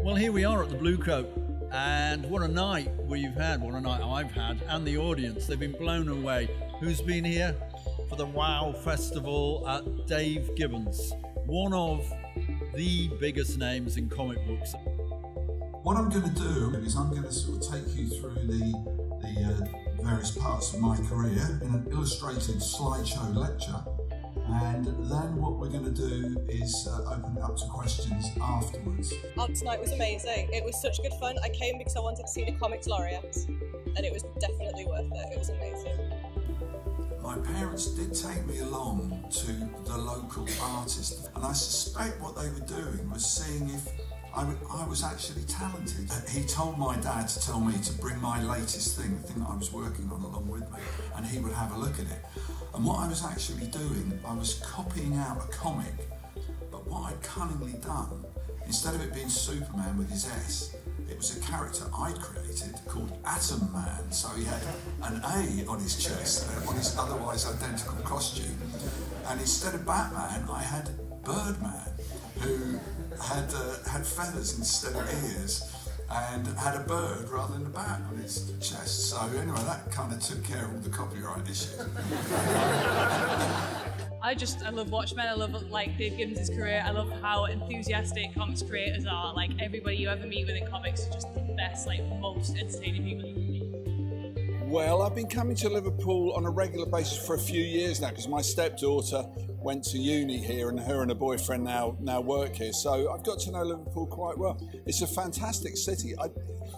Well, here we are at the Bluecoat, and what a night we've had, what a night I've had, and the audience. They've been blown away. Who's been here for the WOW Festival? Dave Gibbons, one of the biggest names in comic books. What I'm going to do is I'm going to sort of take you through the various parts of my career in an illustrated slideshow lecture, and then what we're going to do is open it up to questions afterwards. Tonight was amazing. It was such good fun. I came because I wanted to see the comics laureate, and it was definitely worth it. It was amazing. My parents did take me along to the local artist, and I suspect what they were doing was seeing if I was actually talented. He told my dad to tell me to bring my latest thing, the thing that I was working on along with me, and he would have a look at it. And what I was actually doing, I was copying out a comic, but what I'd cunningly done, instead of it being Superman with his S, it was a character I'd created called Atom Man. So he had an A on his chest, on his otherwise identical costume. And instead of Batman, I had Birdman, who had feathers instead of ears, and had a bird rather than a bat on his chest. So anyway, that kind of took care of all the copyright issues. I love Watchmen. I love Dave Gibbons' career. I love how enthusiastic comics creators are. Like everybody you ever meet within comics are just the best, most entertaining people you can meet. Well, I've been coming to Liverpool on a regular basis for a few years now because my stepdaughter went to uni here, and her and her boyfriend now work here. So I've got to know Liverpool quite well. It's a fantastic city.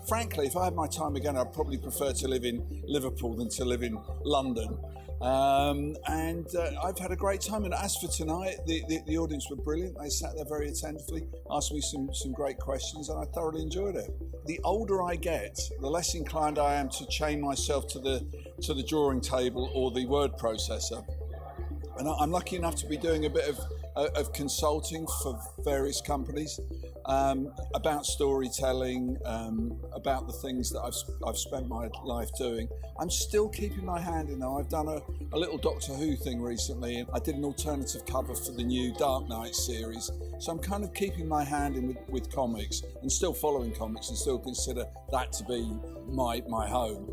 Frankly, if I had my time again, I'd probably prefer to live in Liverpool than to live in London. I've had a great time. And as for tonight, the audience were brilliant. They sat there very attentively, asked me some great questions, and I thoroughly enjoyed it. The older I get, the less inclined I am to chain myself to the drawing table or the word processor. And I'm lucky enough to be doing a bit of consulting for various companies about storytelling, about the things that I've spent my life doing. I'm still keeping my hand in there. I've done a little Doctor Who thing recently, and I did an alternative cover for the new Dark Knight series. So I'm kind of keeping my hand in with comics and still following comics and still consider that to be my home.